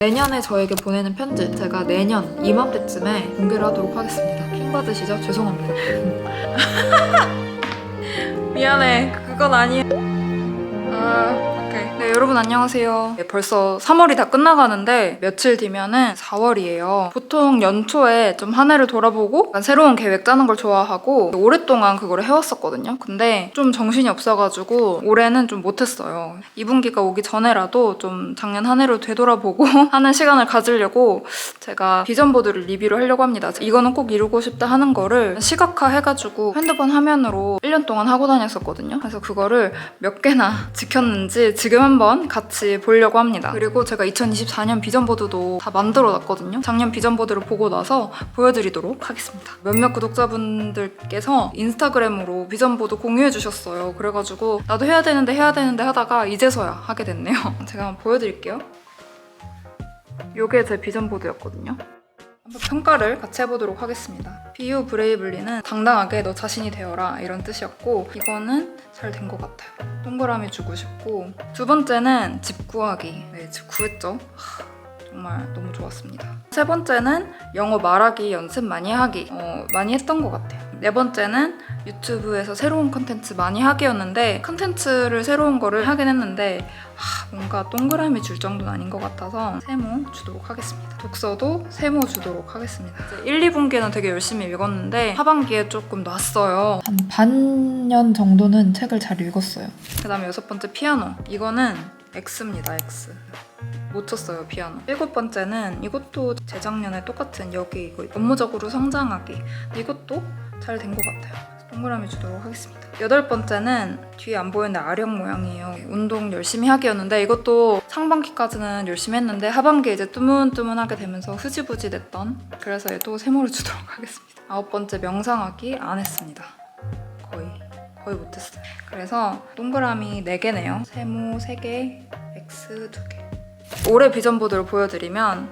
내년에 저에게 보내는 편지 제가 내년 이맘때쯤에 공개를 하도록 하겠습니다. 킹 받으시죠? 죄송합니다. 미안해. 그건 아니에요. 오케이. 네, 여러분 안녕하세요. 네, 벌써 3월이 다 끝나가는데 며칠 뒤면은 4월이에요. 보통 연초에 좀 한 해를 돌아보고 약간 새로운 계획 짜는 걸 좋아하고 오랫동안 그걸 해왔었거든요. 근데 좀 정신이 없어가지고 올해는 좀 못했어요. 2분기가 오기 전에라도 좀 작년 한 해를 되돌아보고 하는 시간을 가지려고 제가 비전보드를 리뷰를 하려고 합니다. 이거는 꼭 이루고 싶다 하는 거를 시각화해가지고 핸드폰 화면으로 1년 동안 하고 다녔었거든요. 그래서 그거를 몇 개나 지켰는지 지금 한번 같이 보려고 합니다. 그리고 제가 2024년 비전보드도 다 만들어놨거든요. 작년 비전보드를 보고 나서 보여드리도록 하겠습니다. 몇몇 구독자분들께서 인스타그램으로 비전보드 공유해주셨어요. 그래가지고 나도 해야 되는데 하다가 이제서야 하게 됐네요. 제가 한번 보여드릴게요. 요게 제 비전보드였거든요. 한번 평가를 같이 해보도록 하겠습니다. Be You Bravely는 당당하게 너 자신이 되어라 이런 뜻이었고, 이거는 잘 된 것 같아요. 동그라미 주고 싶고, 두 번째는 집 구하기. 네, 집 구했죠. 정말 너무 좋았습니다. 세 번째는 영어 말하기 연습 많이 하기. 많이 했던 것 같아요. 네 번째는 유튜브에서 새로운 컨텐츠 많이 하기였는데, 컨텐츠를 새로운 거를 하긴 했는데 뭔가 동그라미 줄 정도는 아닌 것 같아서 세모 주도록 하겠습니다. 독서도 세모 주도록 하겠습니다. 1, 2분기에는 되게 열심히 읽었는데 하반기에 조금 놨어요. 한 반년 정도는 책을 잘 읽었어요. 그 다음에 여섯 번째 피아노. 이거는 X입니다. X. 못 쳤어요, 피아노. 일곱 번째는 이것도 재작년에 똑같은 여기 이거 업무적으로 성장하기. 이것도 잘 된 것 같아요. 동그라미 주도록 하겠습니다. 여덟 번째는 뒤에 안 보이는데 아령 모양이에요. 운동 열심히 하기였는데 이것도 상반기까지는 열심히 했는데 하반기에 이제 뜨문뜨문하게 되면서 흐지부지 됐던, 그래서 얘도 세모를 주도록 하겠습니다. 아홉 번째 명상하기 안 했습니다. 거의 못했어요. 그래서 동그라미 4개네요. 세모 3개, X 2개. 올해 비전보드를 보여드리면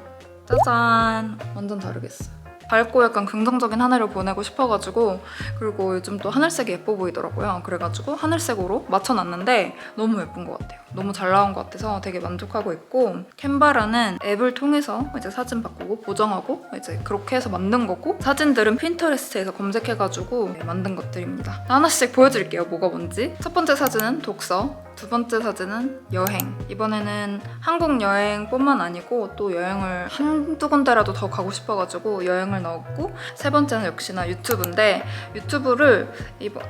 짜잔! 완전 다르겠어요. 밝고 약간 긍정적인 한 해를 보내고 싶어가지고, 그리고 요즘 또 하늘색이 예뻐 보이더라고요. 그래가지고 하늘색으로 맞춰놨는데 너무 예쁜 것 같아요. 너무 잘 나온 것 같아서 되게 만족하고 있고, 캔바라는 앱을 통해서 이제 사진 바꾸고 보정하고 이제 그렇게 해서 만든 거고, 사진들은 핀터레스트에서 검색해가지고 만든 것들입니다. 하나씩 보여드릴게요, 뭐가 뭔지. 첫 번째 사진은 독서, 두 번째 사진은 여행. 이번에는 한국 여행뿐만 아니고 또 여행을 한두 군데라도 더 가고 싶어가지고 여행을 넣었고, 세 번째는 역시나 유튜브인데 유튜브를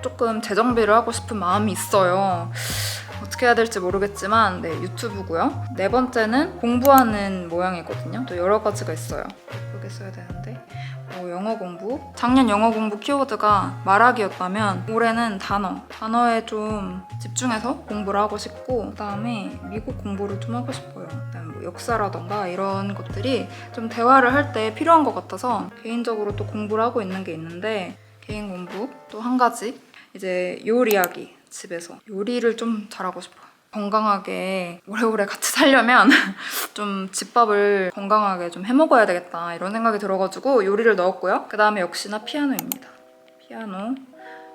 조금 재정비를 하고 싶은 마음이 있어요. 어떻게 해야 될지 모르겠지만 네, 유튜브고요. 네 번째는 공부하는 모양이거든요. 또 여러 가지가 있어요. 예쁘게 써야 되는데 영어 공부. 작년 영어 공부 키워드가 말하기였다면 올해는 단어에 좀 집중해서 공부를 하고 싶고, 그다음에 미국 공부를 좀 하고 싶어요. 그다음에 뭐 역사라던가 이런 것들이 좀 대화를 할 때 필요한 것 같아서 개인적으로 또 공부를 하고 있는 게 있는데, 개인 공부 또 한 가지, 이제 요리하기. 집에서 요리를 좀 잘하고 싶어요. 건강하게 오래오래 같이 살려면 좀 집밥을 건강하게 좀 해먹어야 되겠다 이런 생각이 들어가지고 요리를 넣었고요. 그 다음에 역시나 피아노입니다.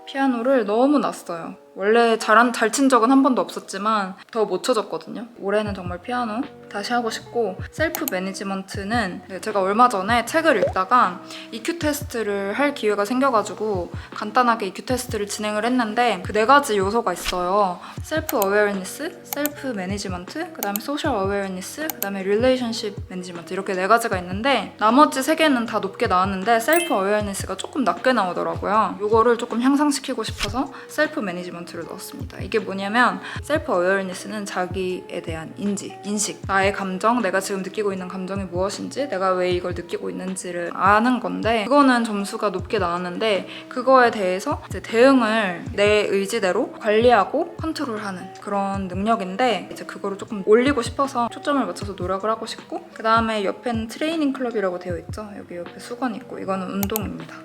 피아노를 너무 놨어요. 원래 잘 친 적은 한 번도 없었지만 더 못 쳐졌거든요. 올해는 정말 피아노 다시 하고 싶고, 셀프 매니지먼트는 제가 얼마 전에 책을 읽다가 EQ 테스트를 할 기회가 생겨가지고 간단하게 EQ 테스트를 진행을 했는데 그 4가지 요소가 있어요. 셀프 어웨어니스, 셀프 매니지먼트, 그 다음에 소셜 어웨어니스, 그 다음에 릴레이션십 매니지먼트, 이렇게 4가지가 있는데 나머지 3개는 다 높게 나왔는데 셀프 어웨어니스가 조금 낮게 나오더라고요. 이거를 조금 향상시키고 싶어서 셀프 매니지먼트를 넣었습니다. 이게 뭐냐면 셀프 어웨어니스는 자기에 대한 인식, 나의 감정, 내가 지금 느끼고 있는 감정이 무엇인지, 내가 왜 이걸 느끼고 있는지를 아는 건데, 그거는 점수가 높게 나왔는데 그거에 대해서 이제 대응을 내 의지대로 관리하고 컨트롤하는 그런 능력인데, 이제 그거를 조금 올리고 싶어서 초점을 맞춰서 노력을 하고 싶고, 그 다음에 옆에는 트레이닝 클럽이라고 되어 있죠. 여기 옆에 수건이 있고, 이거는 운동입니다.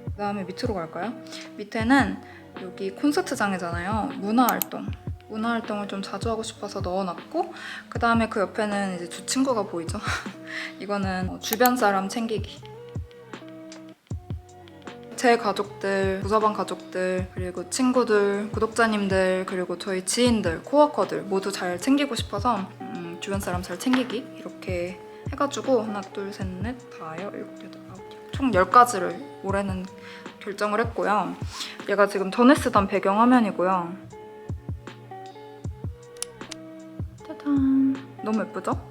그 다음에 밑으로 갈까요? 밑에는 여기 콘서트장이잖아요. 문화활동을 좀 자주 하고 싶어서 넣어놨고, 그 다음에 그 옆에는 이제 두 친구가 보이죠? 이거는 주변 사람 챙기기. 제 가족들, 부서방 가족들, 그리고 친구들, 구독자님들, 그리고 저희 지인들, 코워커들 모두 잘 챙기고 싶어서 주변 사람 잘 챙기기 이렇게 해가지고 하나 둘 셋 넷 다여 일곱 여덟 아홉 총 10가지를 올해는 결정을 했고요. 얘가 지금 전에 쓰던 배경화면이고요. 짜잔, 너무 예쁘죠?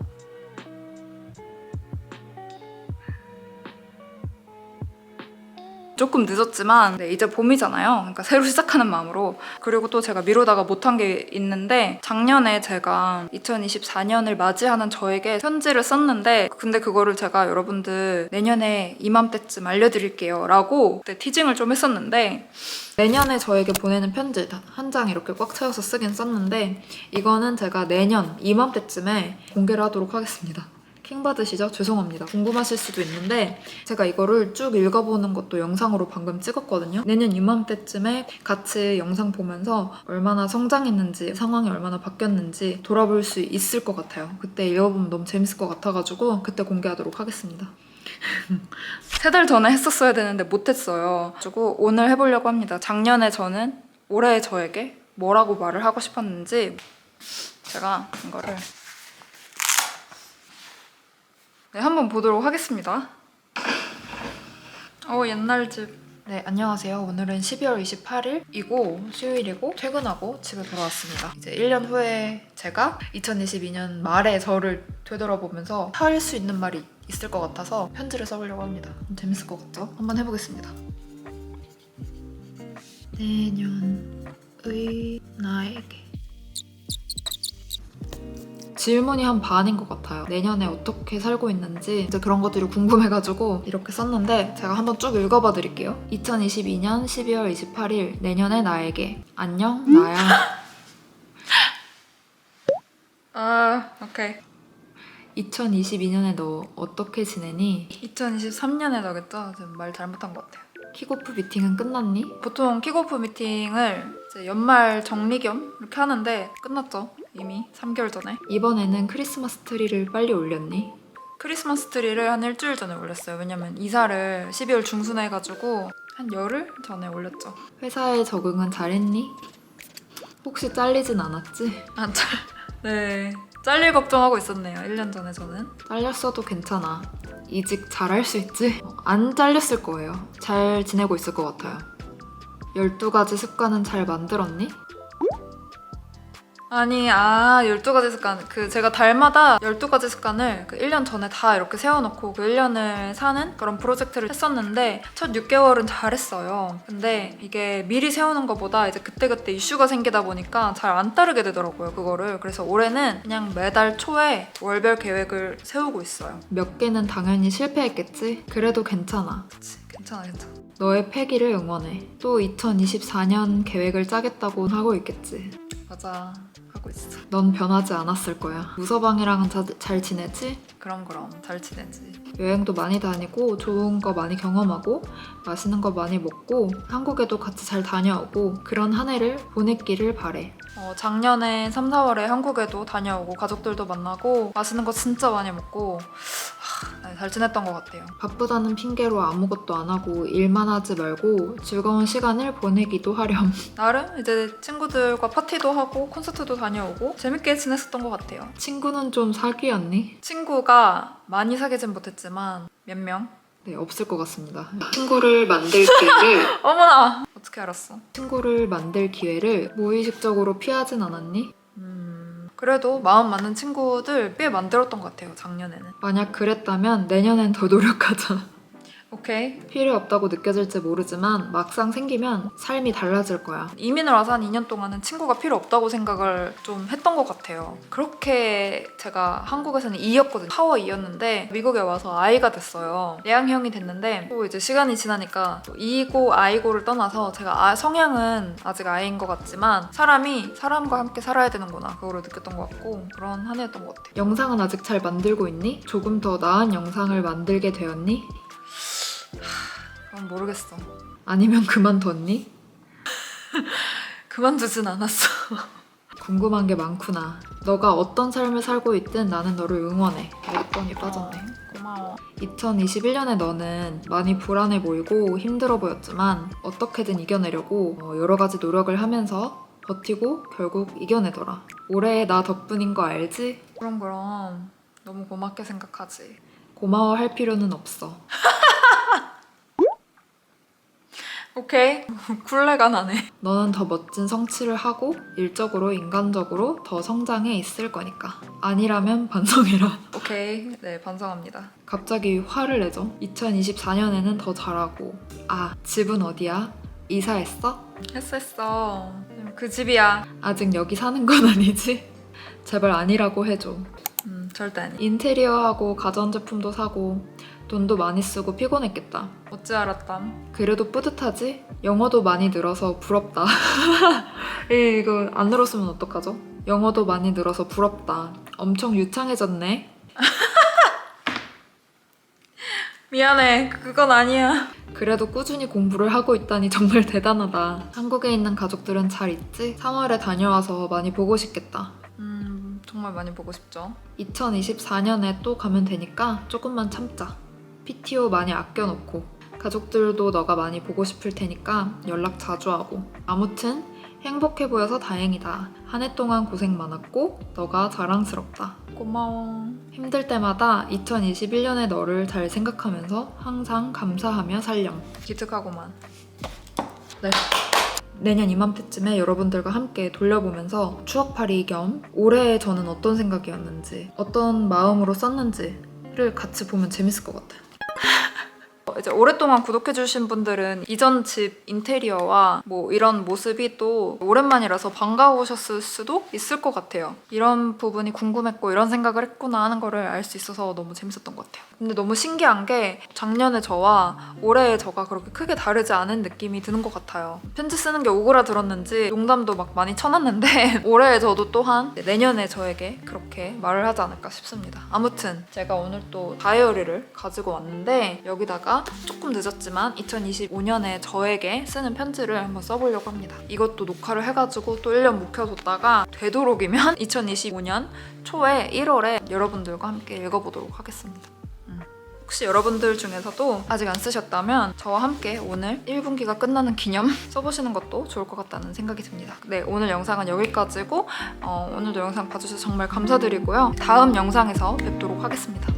조금 늦었지만 네, 이제 봄이잖아요. 그러니까 새로 시작하는 마음으로. 그리고 또 제가 미루다가 못한 게 있는데 작년에 제가 2024년을 맞이하는 저에게 편지를 썼는데 근데 그거를 제가 여러분들 내년에 이맘때쯤 알려드릴게요 라고 그때 티징을 좀 했었는데 내년에 저에게 보내는 편지 한 장 이렇게 꽉 채워서 쓰긴 썼는데 이거는 제가 내년 이맘때쯤에 공개를 하도록 하겠습니다. 킹 받으시죠? 죄송합니다. 궁금하실 수도 있는데 제가 이거를 쭉 읽어보는 것도 영상으로 방금 찍었거든요. 내년 이맘때쯤에 같이 영상 보면서 얼마나 성장했는지 상황이 얼마나 바뀌었는지 돌아볼 수 있을 것 같아요. 그때 읽어보면 너무 재밌을 것 같아가지고 그때 공개하도록 하겠습니다. 3달 전에 했었어야 되는데 못했어요. 그리고 오늘 해보려고 합니다. 작년에 저는 올해의 저에게 뭐라고 말을 하고 싶었는지 제가 이거를 네, 한번 보도록 하겠습니다. 옛날 집. 네, 안녕하세요. 오늘은 12월 28일이고 수요일이고 퇴근하고 집에 돌아왔습니다. 이제 1년 후에 제가 2022년 말에 저를 되돌아보면서 할 수 있는 말이 있을 것 같아서 편지를 써보려고 합니다. 재밌을 것 같죠? 한번 해보겠습니다. 내년의 나에게 질문이 한 반인 것 같아요. 내년에 어떻게 살고 있는지 이제 그런 것들이 궁금해가지고 이렇게 썼는데 제가 한번 쭉 읽어봐 드릴게요. 2022년 12월 28일 내년의 나에게 안녕 나야. 오케이. 2022년에 너 어떻게 지내니? 2023년에 너겠죠? 지금 말 잘못한 것 같아요. 킥오프 미팅은 끝났니? 보통 킥오프 미팅을 이제 연말 정리 겸 이렇게 하는데 끝났죠. 이미 3개월 전에. 이번에는 크리스마스 트리를 빨리 올렸니? 크리스마스 트리를 한 일주일 전에 올렸어요. 왜냐면 이사를 12월 중순에 해가지고 한 열흘 전에 올렸죠. 회사에 적응은 잘했니? 혹시 잘리진 않았지? 네. 잘릴 걱정하고 있었네요. 1년 전에 저는. 잘렸어도 괜찮아. 이직 잘할 수 있지? 안 잘렸을 거예요. 잘 지내고 있을 것 같아요. 12가지 습관은 잘 만들었니? 아니 12가지 습관 제가 달마다 12가지 습관을 1년 전에 다 이렇게 세워놓고 그 1년을 사는 그런 프로젝트를 했었는데 첫 6개월은 잘했어요. 근데 이게 미리 세우는 것보다 이제 그때그때 이슈가 생기다 보니까 잘 안 따르게 되더라고요 그거를. 그래서 올해는 그냥 매달 초에 월별 계획을 세우고 있어요. 몇 개는 당연히 실패했겠지? 그래도 괜찮아. 그치, 괜찮아. 너의 패기를 응원해. 또 2024년 계획을 짜겠다고 하고 있겠지. 맞아. 하고 있어. 넌 변하지 않았을 거야. 무서방이랑은 잘 지내지? 그럼 잘 지내지. 여행도 많이 다니고 좋은 거 많이 경험하고 맛있는 거 많이 먹고 한국에도 같이 잘 다녀오고 그런 한 해를 보냈기를 바래. 작년에 3, 4월에 한국에도 다녀오고 가족들도 만나고 맛있는 거 진짜 많이 먹고 잘 지냈던 것 같아요. 바쁘다는 핑계로 아무것도 안 하고 일만 하지 말고 즐거운 시간을 보내기도 하렴. 나름 이제 친구들과 파티도 하고 콘서트도 다녀오고 재밌게 지냈었던 것 같아요. 친구는 좀 사귀었니? 친구가 많이 사귀진 못했지만 몇 명? 네, 없을 것 같습니다. 친구를 만들 기회를 어머나! 어떻게 알았어? 친구를 만들 기회를 무의식적으로 피하진 않았니? 그래도 마음 맞는 친구들 꽤 만들었던 것 같아요, 작년에는. 만약 그랬다면 내년엔 더 노력하자. 오케이. 필요 없다고 느껴질지 모르지만 막상 생기면 삶이 달라질 거야. 이민을 와서 한 2년 동안은 친구가 필요 없다고 생각을 좀 했던 것 같아요. 그렇게 제가 한국에서는 2였거든요. 파워 2였는데 미국에 와서 I가 됐어요. 내향형이 됐는데 또 이제 시간이 지나니까 E고 I고를 떠나서 제가 성향은 아직 I인 것 같지만 사람이 사람과 함께 살아야 되는구나 그거를 느꼈던 것 같고 그런 한 해였던 것 같아요. 영상은 아직 잘 만들고 있니? 조금 더 나은 영상을 만들게 되었니? 그럼 모르겠어. 아니면 그만뒀니? 그만두진 않았어. 궁금한 게 많구나. 너가 어떤 삶을 살고 있든 나는 너를 응원해. 몇 번이 빠졌네. 고마워. 2021년에 너는 많이 불안해 보이고 힘들어 보였지만 어떻게든 이겨내려고 여러 가지 노력을 하면서 버티고 결국 이겨내더라. 올해 나 덕분인 거 알지? 그럼 너무 고맙게 생각하지. 고마워할 필요는 없어. 오케이. 굴레가 나네. 너는 더 멋진 성취를 하고 일적으로 인간적으로 더 성장해 있을 거니까. 아니라면 반성해라. 오케이. 네, 반성합니다. 갑자기 화를 내죠. 2024년에는 더 잘하고. 아, 집은 어디야? 이사했어? 했어. 그 집이야. 아직 여기 사는 건 아니지? 제발 아니라고 해줘. 절대 아니. 인테리어하고 가전제품도 사고 돈도 많이 쓰고 피곤했겠다. 어찌 알았담. 그래도 뿌듯하지? 영어도 많이 늘어서 부럽다. 이거 안 늘었으면 어떡하죠? 영어도 많이 늘어서 부럽다. 엄청 유창해졌네. 미안해. 그건 아니야. 그래도 꾸준히 공부를 하고 있다니 정말 대단하다. 한국에 있는 가족들은 잘 있지? 3월에 다녀와서 많이 보고 싶겠다. 정말 많이 보고 싶죠. 2024년에 또 가면 되니까 조금만 참자. PTO 많이 아껴놓고 가족들도 너가 많이 보고 싶을 테니까 연락 자주 하고. 아무튼 행복해 보여서 다행이다. 한 해 동안 고생 많았고 너가 자랑스럽다. 고마워. 힘들 때마다 2021년의 너를 잘 생각하면서 항상 감사하며 살렴. 기특하고만. 네. 내년 이맘때쯤에 여러분들과 함께 돌려보면서 추억팔이 겸 올해 저는 어떤 생각이었는지 어떤 마음으로 썼는지를 같이 보면 재밌을 것 같아요. 이제 오랫동안 구독해주신 분들은 이전 집 인테리어와 뭐 이런 모습이 또 오랜만이라서 반가우셨을 수도 있을 것 같아요. 이런 부분이 궁금했고 이런 생각을 했구나 하는 거를 알 수 있어서 너무 재밌었던 것 같아요. 근데 너무 신기한 게 작년의 저와 올해의 저가 그렇게 크게 다르지 않은 느낌이 드는 것 같아요. 편지 쓰는 게 오그라들었는지 농담도 막 많이 쳐놨는데 올해의 저도 또한 내년의 저에게 그렇게 말을 하지 않을까 싶습니다. 아무튼 제가 오늘 또 다이어리를 가지고 왔는데 여기다가 조금 늦었지만 2025년에 저에게 쓰는 편지를 한번 써보려고 합니다. 이것도 녹화를 해가지고 또 1년 묵혀뒀다가 되도록이면 2025년 초에 1월에 여러분들과 함께 읽어보도록 하겠습니다. 혹시 여러분들 중에서도 아직 안 쓰셨다면 저와 함께 오늘 1분기가 끝나는 기념 써보시는 것도 좋을 것 같다는 생각이 듭니다. 네, 오늘 영상은 여기까지고 오늘도 영상 봐주셔서 정말 감사드리고요. 다음 영상에서 뵙도록 하겠습니다.